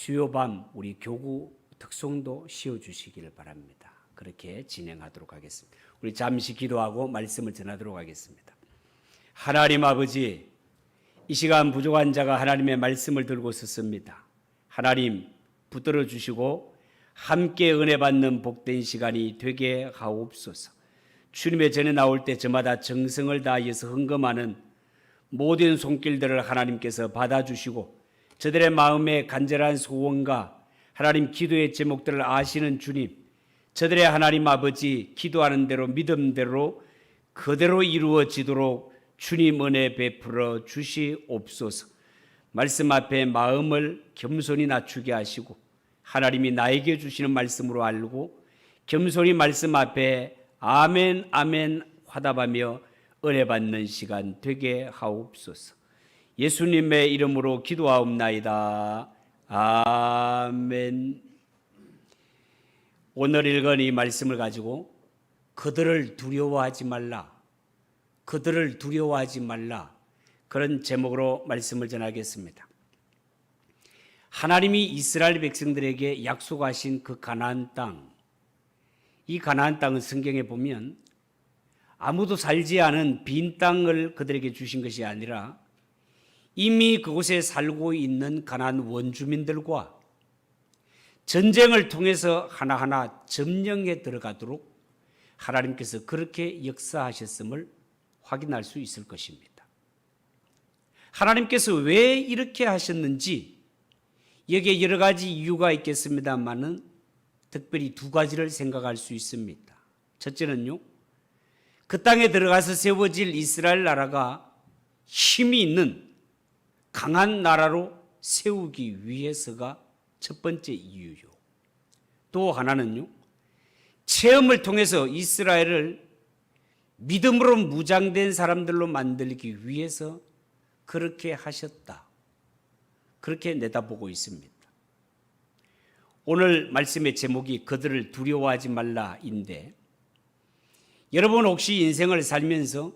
수요밤 우리 교구 특송도 씌워주시기를 바랍니다. 그렇게 진행하도록 하겠습니다. 우리 잠시 기도하고 말씀을 전하도록 하겠습니다. 하나님 아버지, 이 시간 부족한 자가 하나님의 말씀을 들고 섰습니다. 하나님 붙들어 주시고 함께 은혜 받는 복된 시간이 되게 하옵소서. 주님의 전에 나올 때 저마다 정성을 다하여서 헌금하는 모든 손길들을 하나님께서 받아주시고 저들의 마음에 간절한 소원과 하나님 기도의 제목들을 아시는 주님, 저들의 하나님 아버지 기도하는 대로 믿음대로 그대로 이루어지도록 주님 은혜 베풀어 주시옵소서. 말씀 앞에 마음을 겸손히 낮추게 하시고 하나님이 나에게 주시는 말씀으로 알고 겸손히 말씀 앞에 아멘 아멘 화답하며 은혜 받는 시간 되게 하옵소서. 예수님의 이름으로 기도하옵나이다. 아멘. 오늘 읽은 이 말씀을 가지고 그들을 두려워하지 말라, 그들을 두려워하지 말라, 그런 제목으로 말씀을 전하겠습니다. 하나님이 이스라엘 백성들에게 약속하신 그 가나안 땅, 이 가나안 땅은 성경에 보면 아무도 살지 않은 빈 땅을 그들에게 주신 것이 아니라 이미 그곳에 살고 있는 가나안 원주민들과 전쟁을 통해서 하나하나 점령해 들어가도록 하나님께서 그렇게 역사하셨음을 확인할 수 있을 것입니다. 하나님께서 왜 이렇게 하셨는지 여기에 여러 가지 이유가 있겠습니다만은 특별히 두 가지를 생각할 수 있습니다. 첫째는요, 그 땅에 들어가서 세워질 이스라엘 나라가 힘이 있는 강한 나라로 세우기 위해서가 첫 번째 이유요. 또 하나는요, 체험을 통해서 이스라엘을 믿음으로 무장된 사람들로 만들기 위해서 그렇게 하셨다, 그렇게 내다보고 있습니다. 오늘 말씀의 제목이 그들을 두려워하지 말라인데, 여러분 혹시 인생을 살면서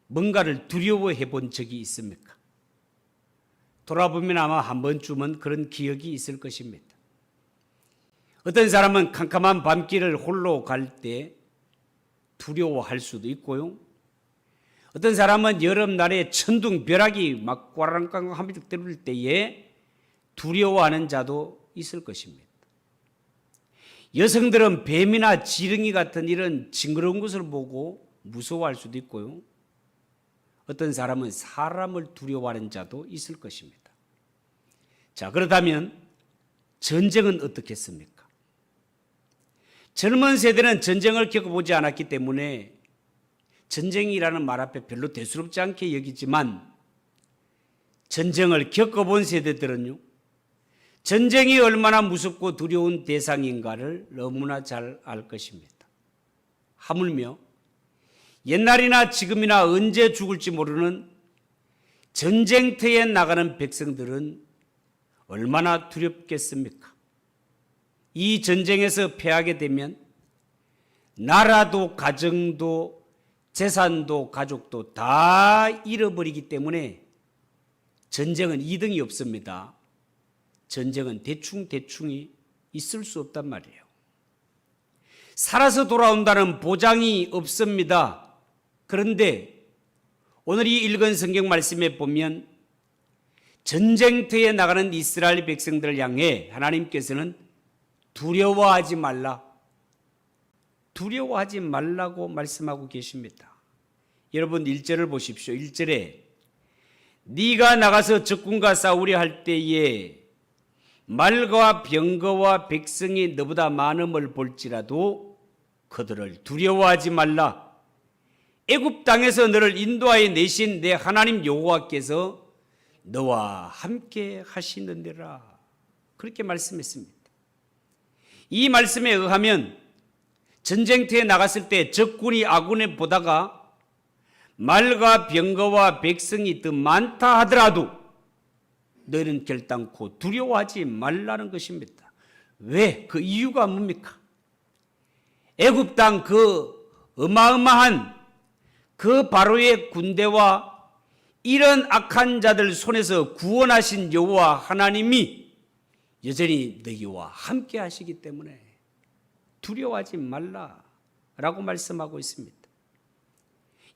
뭔가를 두려워해 본 적이 있습니까? 돌아보면 아마 한 번쯤은 그런 기억이 있을 것입니다. 어떤 사람은 캄캄한 밤길을 홀로 갈 때 두려워할 수도 있고요. 어떤 사람은 여름날에 천둥벼락이 막 꽈랑꽝 하면서 들을 때에 두려워하는 자도 있을 것입니다. 여성들은 뱀이나 지렁이 같은 이런 징그러운 것을 보고 무서워할 수도 있고요. 어떤 사람은 사람을 두려워하는 자도 있을 것입니다. 자, 그렇다면 전쟁은 어떻겠습니까? 젊은 세대는 전쟁을 겪어보지 않았기 때문에 전쟁이라는 말 앞에 별로 대수롭지 않게 여기지만, 전쟁을 겪어본 세대들은요, 전쟁이 얼마나 무섭고 두려운 대상인가를 너무나 잘 알 것입니다. 하물며 옛날이나 지금이나 언제 죽을지 모르는 전쟁터에 나가는 백성들은 얼마나 두렵겠습니까? 이 전쟁에서 패하게 되면 나라도 가정도 재산도 가족도 다 잃어버리기 때문에 전쟁은 2등이 없습니다. 전쟁은 대충이 있을 수 없단 말이에요. 살아서 돌아온다는 보장이 없습니다. 그런데 오늘 이 읽은 성경 말씀에 보면 전쟁터에 나가는 이스라엘 백성들을 향해 하나님께서는 두려워하지 말라, 두려워하지 말라고 말씀하고 계십니다. 여러분 1절을 보십시오. 1절에 네가 나가서 적군과 싸우려 할 때에 말과 병거와 백성이 너보다 많음을 볼지라도 그들을 두려워하지 말라. 애굽 땅에서 너를 인도하여 내신 내 하나님 여호와께서 너와 함께 하시느니라. 그렇게 말씀했습니다. 이 말씀에 의하면 전쟁터에 나갔을 때 적군이 아군에 보다가 말과 병거와 백성이 더 많다 하더라도 너희는 결단코 두려워하지 말라는 것입니다. 왜? 그 이유가 뭡니까? 애굽 땅 그 어마어마한 그 바로의 군대와 이런 악한 자들 손에서 구원하신 여호와 하나님이 여전히 너희와 함께 하시기 때문에 두려워하지 말라라고 말씀하고 있습니다.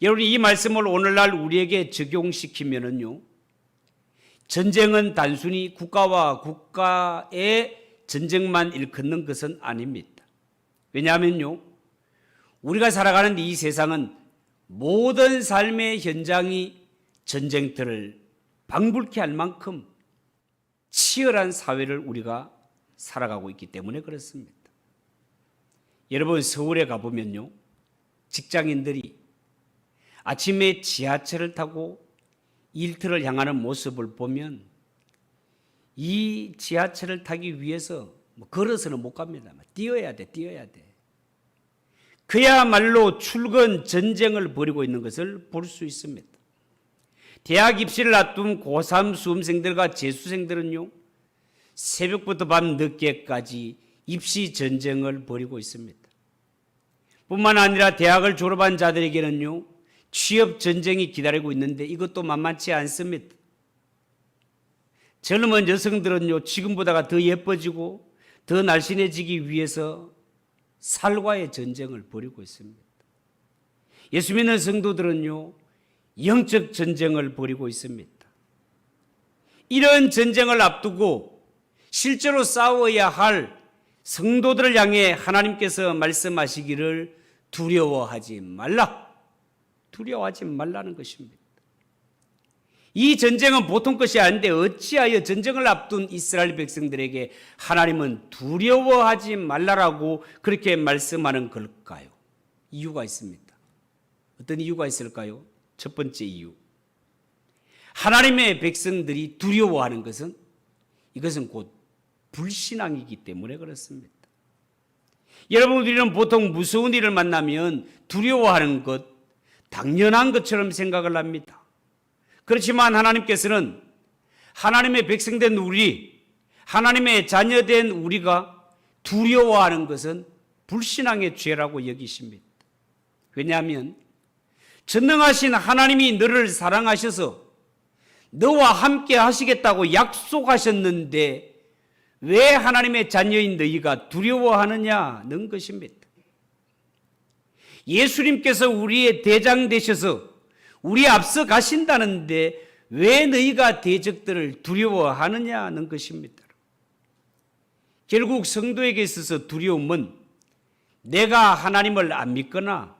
여러분, 이 말씀을 오늘날 우리에게 적용시키면은요, 전쟁은 단순히 국가와 국가의 전쟁만 일컫는 것은 아닙니다. 왜냐하면요, 우리가 살아가는 이 세상은 모든 삶의 현장이 전쟁터를 방불케 할 만큼 치열한 사회를 우리가 살아가고 있기 때문에 그렇습니다. 여러분, 서울에 가보면요, 직장인들이 아침에 지하철을 타고 일터를 향하는 모습을 보면 이 지하철을 타기 위해서 걸어서는 못 갑니다. 뛰어야 돼. 그야말로 출근 전쟁을 벌이고 있는 것을 볼 수 있습니다. 대학 입시를 앞둔 고3 수험생들과 재수생들은요, 새벽부터 밤 늦게까지 입시 전쟁을 벌이고 있습니다. 뿐만 아니라 대학을 졸업한 자들에게는요, 취업 전쟁이 기다리고 있는데 이것도 만만치 않습니다. 젊은 여성들은요, 지금보다가 더 예뻐지고 더 날씬해지기 위해서 살과의 전쟁을 벌이고 있습니다. 예수 믿는 성도들은요, 영적 전쟁을 벌이고 있습니다. 이런 전쟁을 앞두고 실제로 싸워야 할 성도들을 향해 하나님께서 말씀하시기를 두려워하지 말라는 것입니다. 이 전쟁은 보통 것이 아닌데 어찌하여 전쟁을 앞둔 이스라엘 백성들에게 하나님은 두려워하지 말라라고 그렇게 말씀하는 걸까요? 이유가 있습니다. 어떤 이유가 있을까요? 첫 번째 이유, 하나님의 백성들이 두려워하는 것은 이것은 곧 불신앙이기 때문에 그렇습니다. 여러분, 우리는 보통 무서운 일을 만나면 두려워하는 것, 당연한 것처럼 생각을 합니다. 그렇지만 하나님께서는 하나님의 백성된 우리, 하나님의 자녀된 우리가 두려워하는 것은 불신앙의 죄라고 여기십니다. 왜냐하면 전능하신 하나님이 너를 사랑하셔서 너와 함께 하시겠다고 약속하셨는데 왜 하나님의 자녀인 너희가 두려워하느냐는 것입니다. 예수님께서 우리의 대장 되셔서 우리 앞서 가신다는데 왜 너희가 대적들을 두려워하느냐는 것입니다. 결국 성도에게 있어서 두려움은 내가 하나님을 안 믿거나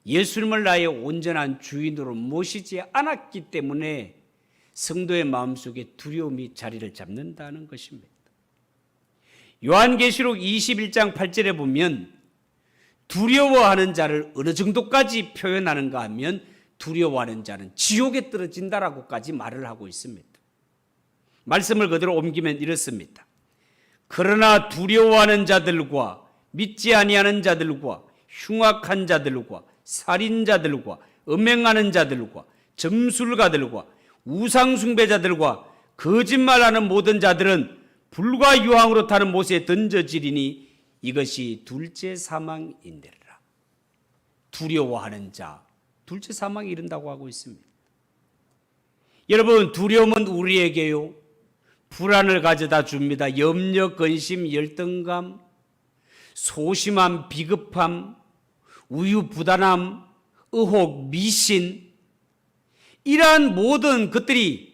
예수님을 나의 온전한 주인으로 모시지 않았기 때문에 성도의 마음속에 두려움이 자리를 잡는다는 것입니다. 요한계시록 21장 8절에 보면 두려워하는 자를 어느 정도까지 표현하는가 하면 두려워하는 자는 지옥에 떨어진다라고까지 말을 하고 있습니다. 말씀을 그대로 옮기면 이렇습니다. 그러나 두려워하는 자들과 믿지 아니하는 자들과 흉악한 자들과 살인자들과 음행하는 자들과 점술가들과 우상숭배자들과 거짓말하는 모든 자들은 불과 유황으로 타는 못에 던져지리니 이것이 둘째 사망인데라. 두려워하는 자, 둘째 사망에 이른다고 하고 있습니다. 여러분, 두려움은 우리에게요, 불안을 가져다 줍니다. 염려, 근심, 열등감, 소심함, 비급함, 우유부단함, 의혹, 미신, 이러한 모든 것들이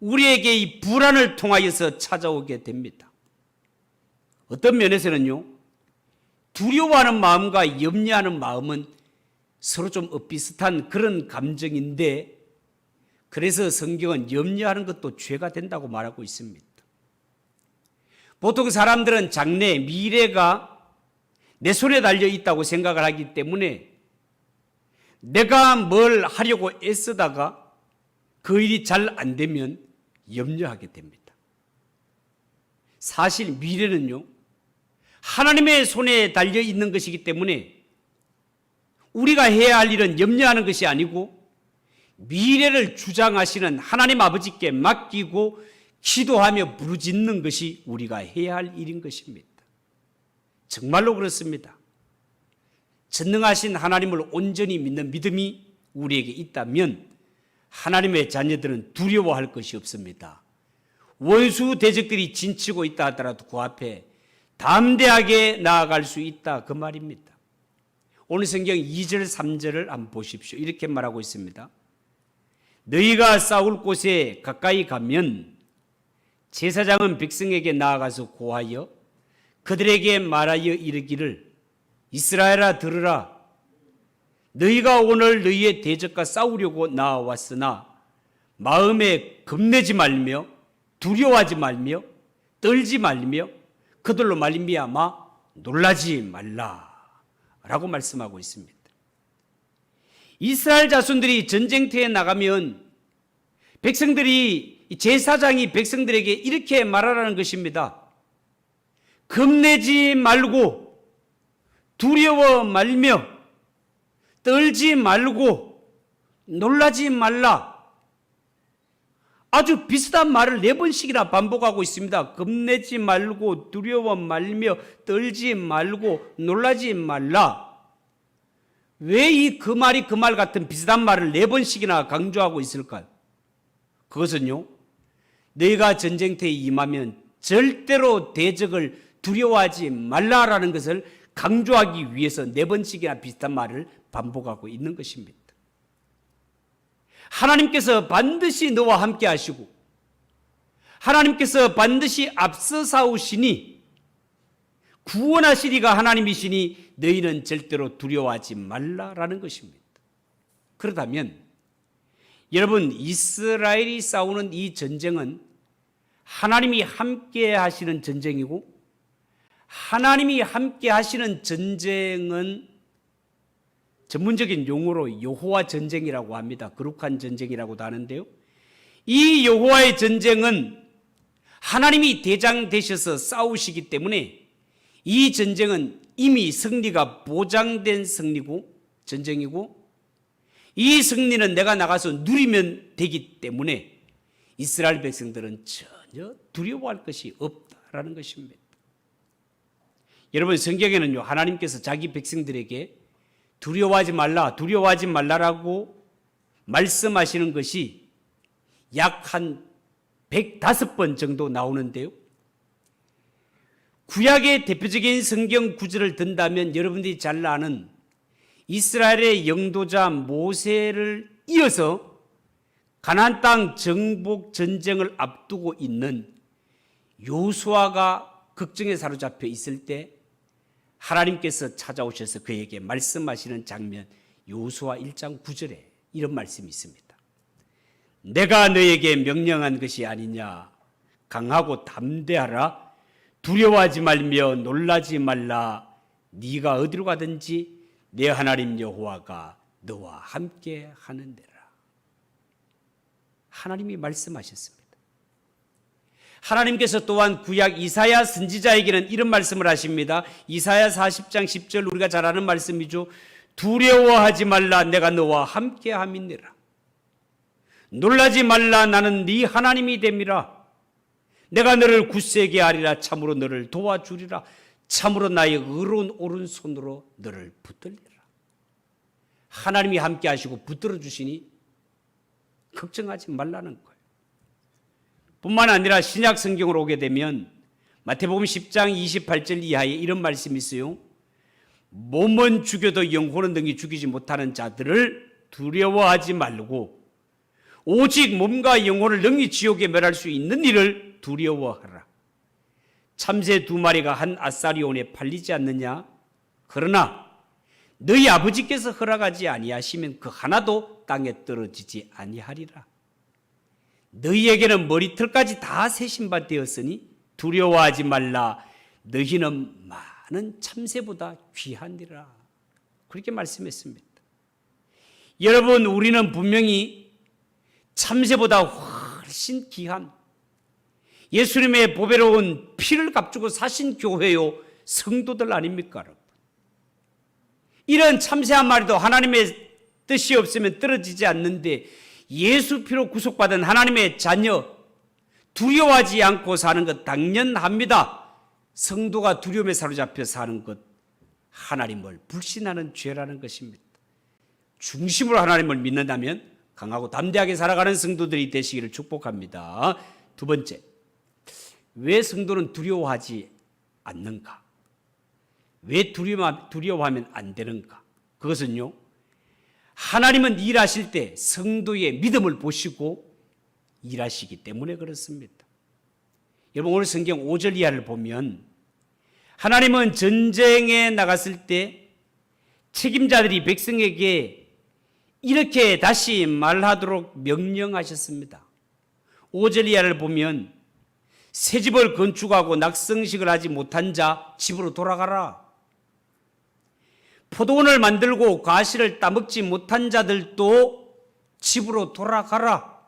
우리에게 이 불안을 통하여서 찾아오게 됩니다. 어떤 면에서는요, 두려워하는 마음과 염려하는 마음은 서로 좀 비슷한 그런 감정인데, 그래서 성경은 염려하는 것도 죄가 된다고 말하고 있습니다. 보통 사람들은 장래, 미래가 내 손에 달려 있다고 생각을 하기 때문에 내가 뭘 하려고 애쓰다가 그 일이 잘 안 되면 염려하게 됩니다. 사실 미래는요, 하나님의 손에 달려 있는 것이기 때문에 우리가 해야 할 일은 염려하는 것이 아니고 미래를 주장하시는 하나님 아버지께 맡기고 기도하며 부르짖는 것이 우리가 해야 할 일인 것입니다. 정말로 그렇습니다. 전능하신 하나님을 온전히 믿는 믿음이 우리에게 있다면 하나님의 자녀들은 두려워할 것이 없습니다. 원수 대적들이 진치고 있다 하더라도 그 앞에 담대하게 나아갈 수 있다, 그 말입니다. 오늘 성경 2절 3절을 한번 보십시오. 이렇게 말하고 있습니다. 너희가 싸울 곳에 가까이 가면 제사장은 백성에게 나아가서 고하여 그들에게 말하여 이르기를 이스라엘아 들으라. 너희가 오늘 너희의 대적과 싸우려고 나왔으나 마음에 겁내지 말며 두려워하지 말며 떨지 말며 그들로 말미암아 놀라지 말라 라고 말씀하고 있습니다. 이스라엘 자손들이 전쟁터에 나가면 백성들이, 제사장이 백성들에게 이렇게 말하라는 것입니다. 겁내지 말고 두려워 말며 떨지 말고 놀라지 말라. 아주 비슷한 말을 4번씩이나 반복하고 있습니다. 겁내지 말고 두려워 말며 떨지 말고 놀라지 말라. 왜 이 그 말이 그 말 같은 비슷한 말을 4번씩이나 강조하고 있을까요? 그것은요, 너희가 전쟁터에 임하면 절대로 대적을 두려워하지 말라라는 것을 강조하기 위해서 4번씩이나 비슷한 말을 반복하고 있는 것입니다. 하나님께서 반드시 너와 함께 하시고 하나님께서 반드시 앞서 싸우시니 구원하시리가 하나님이시니 너희는 절대로 두려워하지 말라라는 것입니다. 그렇다면 여러분, 이스라엘이 싸우는 이 전쟁은 하나님이 함께 하시는 전쟁이고, 하나님이 함께 하시는 전쟁은 전문적인 용어로 여호와 전쟁이라고 합니다. 거룩한 전쟁이라고도 하는데요, 이 여호와의 전쟁은 하나님이 대장 되셔서 싸우시기 때문에 이 전쟁은 이미 승리가 보장된 전쟁이고, 이 승리는 내가 나가서 누리면 되기 때문에 이스라엘 백성들은 전혀 두려워할 것이 없다라는 것입니다. 여러분, 성경에는요, 하나님께서 자기 백성들에게 두려워하지 말라라고 말씀하시는 것이 약 한 105번 정도 나오는데요, 구약의 대표적인 성경 구절을 든다면 여러분들이 잘 아는 이스라엘의 영도자 모세를 이어서 가나안 땅 정복 전쟁을 앞두고 있는 요수아가 걱정에 사로잡혀 있을 때 하나님께서 찾아오셔서 그에게 말씀하시는 장면, 요수아 1장 9절에 이런 말씀이 있습니다. 내가 너에게 명령한 것이 아니냐. 강하고 담대하라. 두려워하지 말며 놀라지 말라. 네가 어디로 가든지 내 하나님 여호와가 너와 함께 하는데라. 하나님이 말씀하셨습니다. 하나님께서 또한 구약 이사야 선지자에게는 이런 말씀을 하십니다. 이사야 40장 10절, 우리가 잘 아는 말씀이죠. 두려워하지 말라. 내가 너와 함께 함이니라. 놀라지 말라. 나는 네 하나님이 됨이라. 내가 너를 굳세게 하리라. 참으로 너를 도와주리라. 참으로 나의 의로운 오른손으로 너를 붙들리라. 하나님이 함께 하시고 붙들어 주시니 걱정하지 말라는 거예요. 뿐만 아니라 신약 성경으로 오게 되면 마태복음 10장 28절 이하에 이런 말씀이 있어요. 몸은 죽여도 영혼은 능히 죽이지 못하는 자들을 두려워하지 말고 오직 몸과 영혼을 능히 지옥에 멸할 수 있는 일을 두려워하라. 참새 2마리가 한 아사리온에 팔리지 않느냐? 그러나 너희 아버지께서 허락하지 아니하시면 그 하나도 땅에 떨어지지 아니하리라. 너희에게는 머리털까지 다 세신바 되었으니 두려워하지 말라. 너희는 많은 참새보다 귀하니라. 그렇게 말씀했습니다. 여러분, 우리는 분명히 참새보다 훨씬 귀한 예수님의 보배로운 피를 값주고 사신 교회요 성도들 아닙니까, 여러분? 이런 참새 한 마리도 하나님의 뜻이 없으면 떨어지지 않는데 예수 피로 구속받은 하나님의 자녀, 두려워하지 않고 사는 것 당연합니다. 성도가 두려움에 사로잡혀 사는 것, 하나님을 불신하는 죄라는 것입니다. 중심으로 하나님을 믿는다면 강하고 담대하게 살아가는 성도들이 되시기를 축복합니다. 두 번째, 왜 성도는 두려워하지 않는가? 왜 두려워하면 안 되는가? 그것은요, 하나님은 일하실 때 성도의 믿음을 보시고 일하시기 때문에 그렇습니다. 여러분, 오늘 성경 5절 이하를 보면 하나님은 전쟁에 나갔을 때 책임자들이 백성에게 이렇게 다시 말하도록 명령하셨습니다. 5절 이하를 보면 새 집을 건축하고 낙성식을 하지 못한 자 집으로 돌아가라. 포도원을 만들고 과실을 따먹지 못한 자들도 집으로 돌아가라.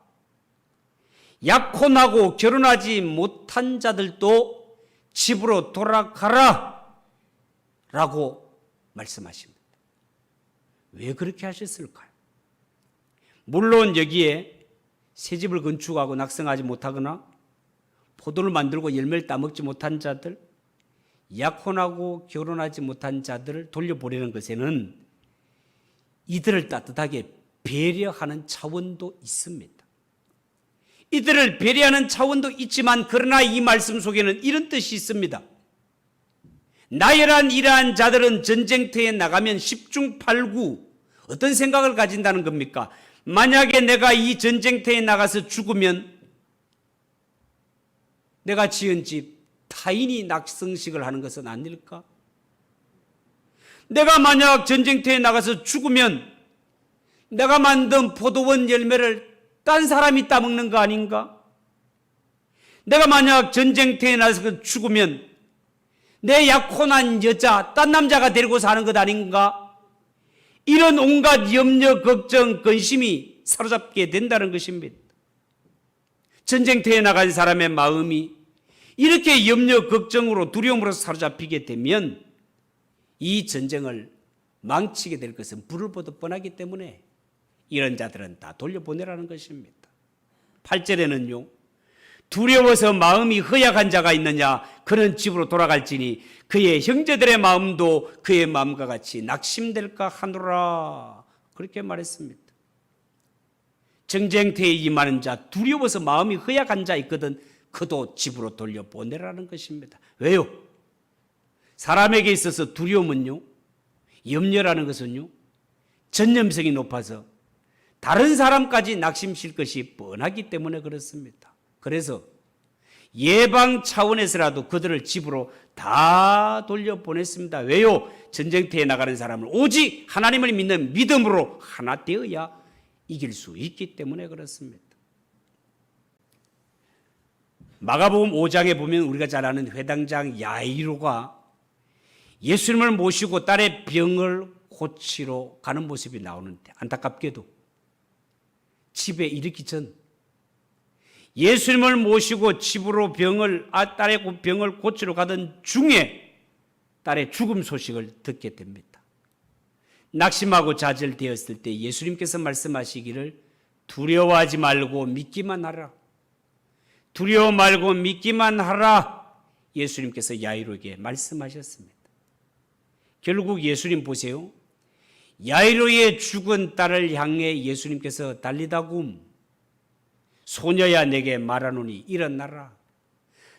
약혼하고 결혼하지 못한 자들도 집으로 돌아가라 라고 말씀하십니다. 왜 그렇게 하셨을까요? 물론 여기에 새 집을 건축하고 낙성하지 못하거나 포도를 만들고 열매를 따먹지 못한 자들, 약혼하고 결혼하지 못한 자들을 돌려보내는 것에는 이들을 따뜻하게 배려하는 차원도 있습니다. 이들을 배려하는 차원도 있지만 그러나 이 말씀 속에는 이런 뜻이 있습니다. 나열한 이러한 자들은 전쟁터에 나가면 10중 8구 어떤 생각을 가진다는 겁니까? 만약에 내가 이 전쟁터에 나가서 죽으면 내가 지은 집 타인이 낙성식을 하는 것은 아닐까? 내가 만약 전쟁터에 나가서 죽으면 내가 만든 포도원 열매를 딴 사람이 따먹는 거 아닌가? 내가 만약 전쟁터에 나가서 죽으면 내 약혼한 여자 딴 남자가 데리고 사는 것 아닌가? 이런 온갖 염려, 걱정, 근심이 사로잡게 된다는 것입니다. 전쟁터에 나간 사람의 마음이 이렇게 염려, 걱정으로 두려움으로 사로잡히게 되면 이 전쟁을 망치게 될 것은 불을 보듯 뻔하기 때문에 이런 자들은 다 돌려보내라는 것입니다. 8절에는요. 두려워서 마음이 허약한 자가 있느냐? 그는 집으로 돌아갈지니 그의 형제들의 마음도 그의 마음과 같이 낙심될까 하노라. 그렇게 말했습니다. 전쟁터에 임하는 자, 두려워서 마음이 허약한 자 있거든 그도 집으로 돌려보내라는 것입니다. 왜요? 사람에게 있어서 두려움은요, 염려라는 것은요, 전념성이 높아서 다른 사람까지 낙심실 것이 뻔하기 때문에 그렇습니다. 그래서 예방 차원에서라도 그들을 집으로 다 돌려보냈습니다. 왜요? 전쟁터에 나가는 사람을 오직 하나님을 믿는 믿음으로 하나 되어야 이길 수 있기 때문에 그렇습니다. 마가복음 5장에 보면 우리가 잘 아는 회당장 야이로가 예수님을 모시고 딸의 병을 고치러 가는 모습이 나오는데 안타깝게도 집에 이르기 전 예수님을 모시고 집으로 딸의 병을 고치러 가던 중에 딸의 죽음 소식을 듣게 됩니다. 낙심하고 좌절되었을 때 예수님께서 말씀하시기를 두려워하지 말고 믿기만 하라. 두려워 말고 믿기만 하라. 예수님께서 야이로에게 말씀하셨습니다. 결국 예수님 보세요. 야이로의 죽은 딸을 향해 예수님께서 달리다굼 소녀야 내게 말하노니 일어나라.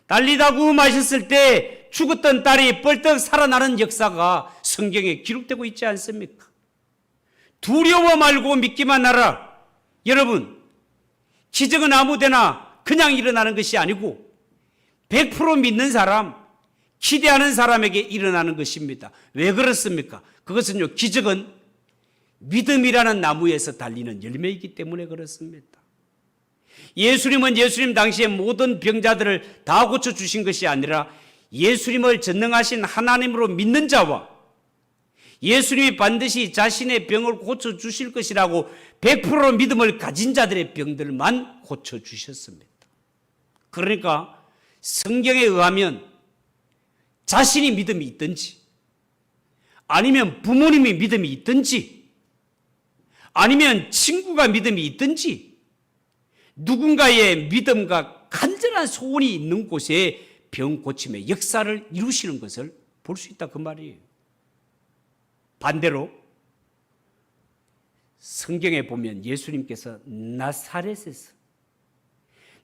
달리다굼 하셨을 때 죽었던 딸이 벌떡 살아나는 역사가 성경에 기록되고 있지 않습니까? 두려워 말고 믿기만 하라. 여러분, 기적은 아무데나 그냥 일어나는 것이 아니고 100% 믿는 사람, 기대하는 사람에게 일어나는 것입니다. 왜 그렇습니까? 그것은요, 기적은 믿음이라는 나무에서 달리는 열매이기 때문에 그렇습니다. 예수님은 예수님 당시에 모든 병자들을 다 고쳐주신 것이 아니라 예수님을 전능하신 하나님으로 믿는 자와 예수님이 반드시 자신의 병을 고쳐주실 것이라고 100% 믿음을 가진 자들의 병들만 고쳐주셨습니다. 그러니까 성경에 의하면 자신이 믿음이 있든지 아니면 부모님이 믿음이 있든지 아니면 친구가 믿음이 있든지 누군가의 믿음과 간절한 소원이 있는 곳에 병 고침의 역사를 이루시는 것을 볼 수 있다 그 말이에요. 반대로 성경에 보면 예수님께서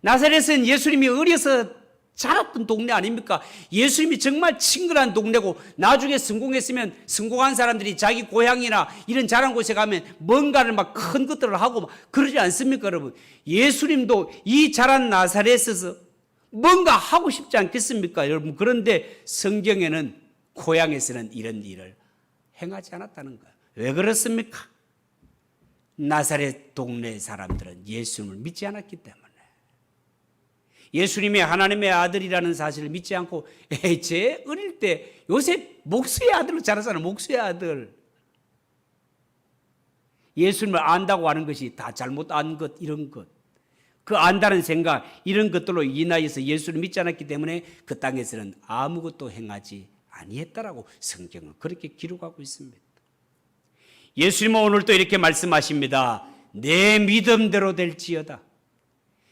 나사렛은 예수님이 어려서 자랐던 동네 아닙니까? 예수님이 정말 친근한 동네고 나중에 성공했으면 성공한 사람들이 자기 고향이나 이런 자란 곳에 가면 뭔가를 막 큰 것들을 하고 막 그러지 않습니까, 여러분? 예수님도 이 자란 나사렛에서 뭔가 하고 싶지 않겠습니까, 여러분? 그런데 성경에는 고향에서는 이런 일을 행하지 않았다는 거예요. 왜 그렇습니까? 나사렛 동네 사람들은 예수님을 믿지 않았기 때문에. 예수님이 하나님의 아들이라는 사실을 믿지 않고 제 어릴 때 요셉 목수의 아들로 자랐잖아요. 목수의 아들. 예수님을 안다고 하는 것이 다 잘못 안 것, 이런 것. 그 안다는 생각, 이런 것들로 인하여서 예수를 믿지 않았기 때문에 그 땅에서는 아무것도 행하지 아니했다라고 성경은 그렇게 기록하고 있습니다. 예수님은 오늘 또 이렇게 말씀하십니다. 내 믿음대로 될지어다.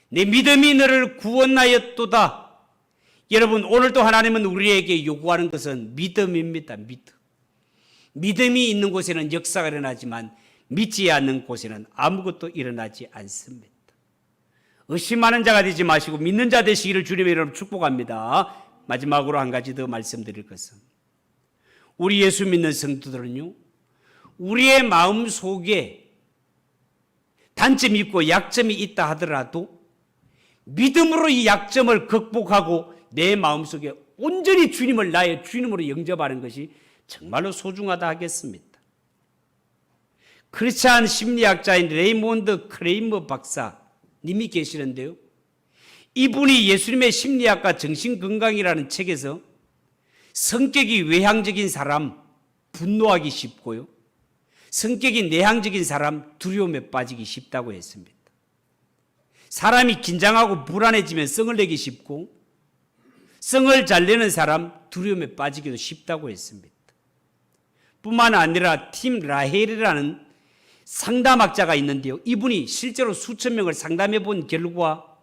내 믿음이 너를 구원하였도다. 여러분, 오늘도 하나님은 우리에게 요구하는 것은 믿음입니다. 믿음이 있는 곳에는 역사가 일어나지만 믿지 않는 곳에는 아무것도 일어나지 않습니다. 의심하는 자가 되지 마시고 믿는 자 되시기를 주님의 이름으로 축복합니다. 마지막으로 한 가지 더 말씀드릴 것은, 우리 예수 믿는 성도들은요, 우리의 마음 속에 단점이 있고 약점이 있다 하더라도 믿음으로 이 약점을 극복하고 내 마음속에 온전히 주님을 나의 주님으로 영접하는 것이 정말로 소중하다 하겠습니다. 크리스찬 심리학자인 레이몬드 크레이머 박사님이 계시는데요, 이분이 예수님의 심리학과 정신건강이라는 책에서 성격이 외향적인 사람 분노하기 쉽고요, 성격이 내향적인 사람 두려움에 빠지기 쉽다고 했습니다. 사람이 긴장하고 불안해지면 성을 내기 쉽고 성을 잘 내는 사람 두려움에 빠지기도 쉽다고 했습니다. 뿐만 아니라 팀 라헬이라는 상담학자가 있는데요, 이분이 실제로 수천 명을 상담해 본 결과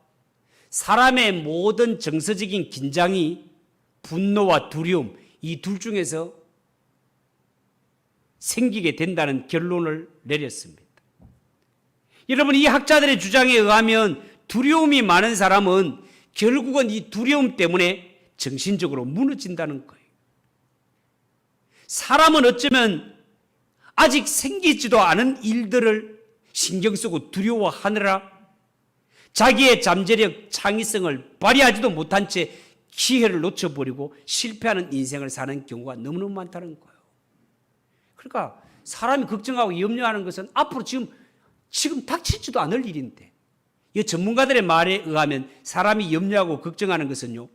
사람의 모든 정서적인 긴장이 분노와 두려움, 이 둘 중에서 생기게 된다는 결론을 내렸습니다. 여러분, 이 학자들의 주장에 의하면 두려움이 많은 사람은 결국은 이 두려움 때문에 정신적으로 무너진다는 거예요. 사람은 어쩌면 아직 생기지도 않은 일들을 신경 쓰고 두려워하느라 자기의 잠재력, 창의성을 발휘하지도 못한 채 기회를 놓쳐버리고 실패하는 인생을 사는 경우가 너무너무 많다는 거예요. 그러니까 사람이 걱정하고 염려하는 것은 앞으로 지금 닥치지도 않을 일인데, 이 전문가들의 말에 의하면 사람이 염려하고 걱정하는 것은요,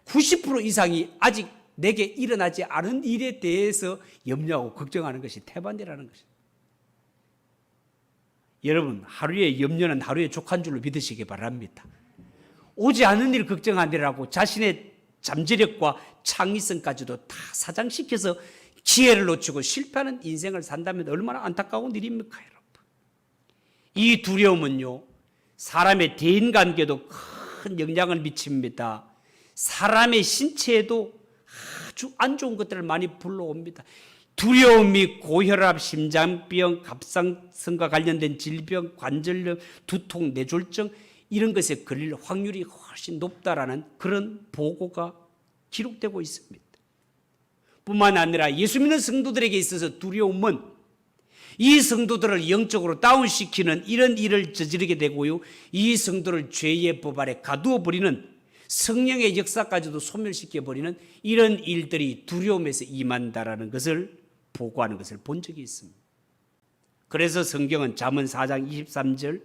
90% 이상이 아직 내게 일어나지 않은 일에 대해서 염려하고 걱정하는 것이 태반이라는 것입니다. 여러분, 하루의 염려는 하루의 족한 줄로 믿으시기 바랍니다. 오지 않은 일을 걱정하느라고 자신의 잠재력과 창의성까지도 다 사장시켜서 기회를 놓치고 실패하는 인생을 산다면 얼마나 안타까운 일입니까, 여러분? 이 두려움은요, 사람의 대인관계도 큰 영향을 미칩니다. 사람의 신체에도 아주 안 좋은 것들을 많이 불러옵니다. 두려움이 고혈압, 심장병, 갑상선과 관련된 질병, 관절염, 두통, 뇌졸중 이런 것에 걸릴 확률이 훨씬 높다라는 그런 보고가 기록되고 있습니다. 뿐만 아니라 예수 믿는 성도들에게 있어서 두려움은 이 성도들을 영적으로 다운시키는 이런 일을 저지르게 되고요, 이 성도를 죄의 법 아래 가두어 버리는, 성령의 역사까지도 소멸시켜 버리는 이런 일들이 두려움에서 임한다라는 것을 보고하는 것을 본 적이 있습니다. 그래서 성경은 잠언 4장 23절,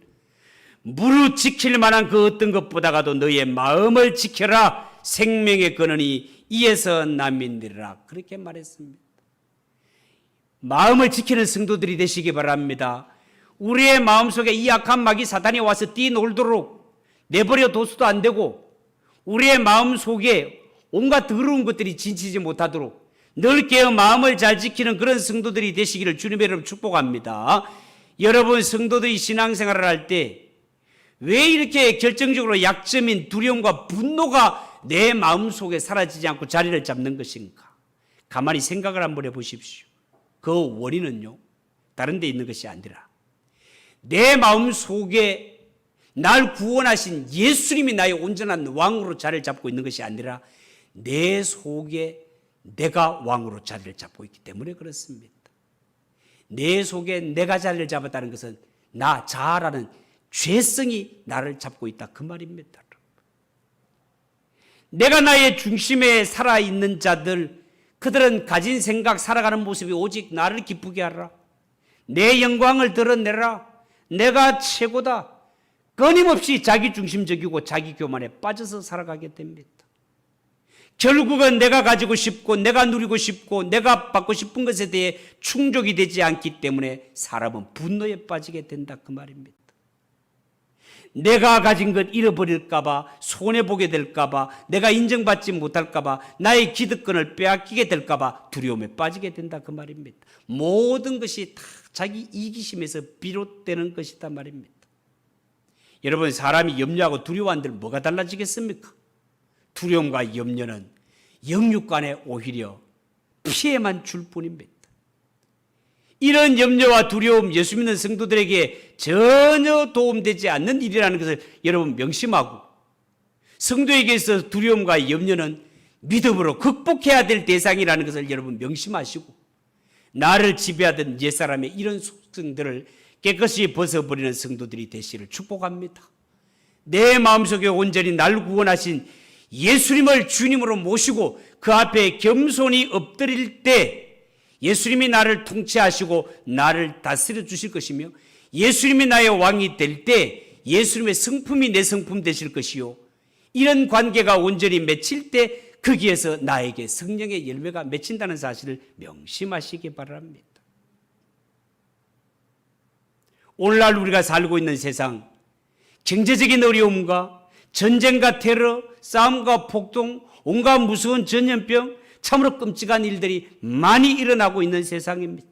무릇 지킬 만한 그 어떤 것보다가도 너의 마음을 지켜라, 생명의 근원이 이에서 남인들이라, 그렇게 말했습니다. 마음을 지키는 성도들이 되시기 바랍니다. 우리의 마음속에 이 악한 마귀 사탄이 와서 뛰놀도록 내버려 둬서도 안 되고, 우리의 마음 속에 온갖 더러운 것들이 진치지 못하도록 늘 깨어 마음을 잘 지키는 그런 성도들이 되시기를 주님의 이름으로 축복합니다. 여러분, 성도들이 신앙생활을 할 때 왜 이렇게 결정적으로 약점인 두려움과 분노가 내 마음 속에 사라지지 않고 자리를 잡는 것인가? 가만히 생각을 한번 해보십시오. 그 원인은요, 다른 데 있는 것이 아니라 내 마음 속에 날 구원하신 예수님이 나의 온전한 왕으로 자리를 잡고 있는 것이 아니라 내 속에 내가 왕으로 자리를 잡고 있기 때문에 그렇습니다. 내 속에 내가 자리를 잡았다는 것은 나 자아라는 죄성이 나를 잡고 있다 그 말입니다. 내가 나의 중심에 살아있는 자들, 그들은 가진 생각, 살아가는 모습이 오직 나를 기쁘게 하라, 내 영광을 드러내라, 내가 최고다, 끊임없이 자기중심적이고 자기교만에 빠져서 살아가게 됩니다. 결국은 내가 가지고 싶고 내가 누리고 싶고 내가 받고 싶은 것에 대해 충족이 되지 않기 때문에 사람은 분노에 빠지게 된다 그 말입니다. 내가 가진 것 잃어버릴까 봐, 손해보게 될까 봐, 내가 인정받지 못할까 봐, 나의 기득권을 빼앗기게 될까 봐 두려움에 빠지게 된다 그 말입니다. 모든 것이 다 자기 이기심에서 비롯되는 것이다 말입니다. 여러분, 사람이 염려하고 두려워한들 뭐가 달라지겠습니까? 두려움과 염려는 영육간에 오히려 피해만 줄 뿐입니다. 이런 염려와 두려움, 예수 믿는 성도들에게 전혀 도움되지 않는 일이라는 것을 여러분 명심하고, 성도에게 있어서 두려움과 염려는 믿음으로 극복해야 될 대상이라는 것을 여러분 명심하시고, 나를 지배하던 옛사람의 이런 속성들을 깨끗이 벗어버리는 성도들이 되시기를 축복합니다. 내 마음속에 온전히 날 구원하신 예수님을 주님으로 모시고 그 앞에 겸손히 엎드릴 때 예수님이 나를 통치하시고 나를 다스려 주실 것이며, 예수님이 나의 왕이 될 때 예수님의 성품이 내 성품 되실 것이요, 이런 관계가 온전히 맺힐 때 거기에서 나에게 성령의 열매가 맺힌다는 사실을 명심하시기 바랍니다. 오늘날 우리가 살고 있는 세상, 경제적인 어려움과 전쟁과 테러, 싸움과 폭동, 온갖 무서운 전염병, 참으로 끔찍한 일들이 많이 일어나고 있는 세상입니다.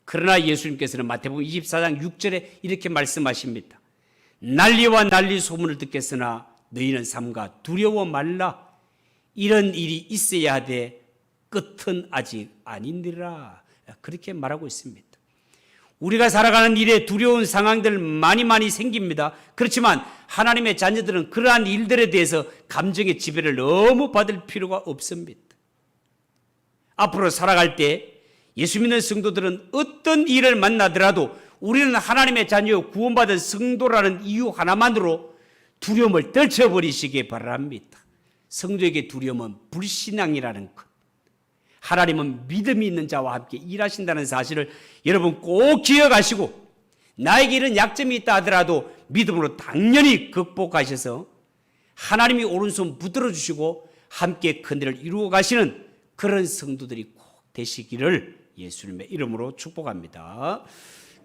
그러나 예수님께서는 마태복음 24장 6절에 이렇게 말씀하십니다. 난리와 난리 소문을 듣겠으나 너희는 삼가 두려워 말라. 이런 일이 있어야 하되 끝은 아직 아니니라. 그렇게 말하고 있습니다. 우리가 살아가는 일에 두려운 상황들 많이 생깁니다. 그렇지만 하나님의 자녀들은 그러한 일들에 대해서 감정의 지배를 너무 받을 필요가 없습니다. 앞으로 살아갈 때 예수 믿는 성도들은 어떤 일을 만나더라도 우리는 하나님의 자녀 구원받은 성도라는 이유 하나만으로 두려움을 떨쳐버리시기 바랍니다. 성도에게 두려움은 불신앙이라는 것, 하나님은 믿음이 있는 자와 함께 일하신다는 사실을 여러분 꼭 기억하시고, 나에게 이런 약점이 있다 하더라도 믿음으로 당연히 극복하셔서 하나님이 오른손 붙들어 주시고 함께 큰 일을 이루어 가시는 그런 성도들이 꼭 되시기를 예수님의 이름으로 축복합니다.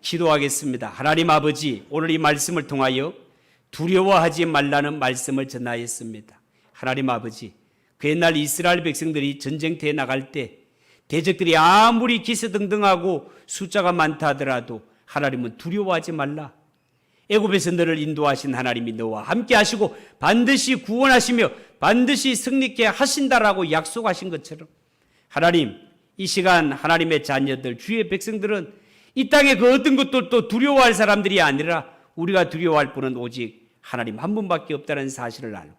기도하겠습니다. 하나님 아버지, 오늘 이 말씀을 통하여 두려워하지 말라는 말씀을 전하였습니다. 하나님 아버지, 그 옛날 이스라엘 백성들이 전쟁터에 나갈 때 대적들이 아무리 기세등등하고 숫자가 많다 하더라도 하나님은 두려워하지 말라. 애굽에서 너를 인도하신 하나님이 너와 함께 하시고 반드시 구원하시며 반드시 승리케 하신다라고 약속하신 것처럼, 하나님, 이 시간 하나님의 자녀들, 주의 백성들은 이 땅에 그 어떤 것도 두려워할 사람들이 아니라 우리가 두려워할 분은 오직 하나님 한 분밖에 없다는 사실을 알고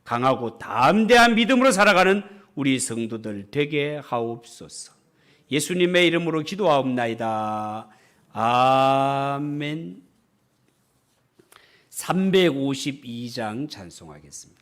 강하고 담대한 믿음으로 살아가는 우리 성도들 되게 하옵소서. 예수님의 이름으로 기도하옵나이다. 아멘. 352장 찬송하겠습니다.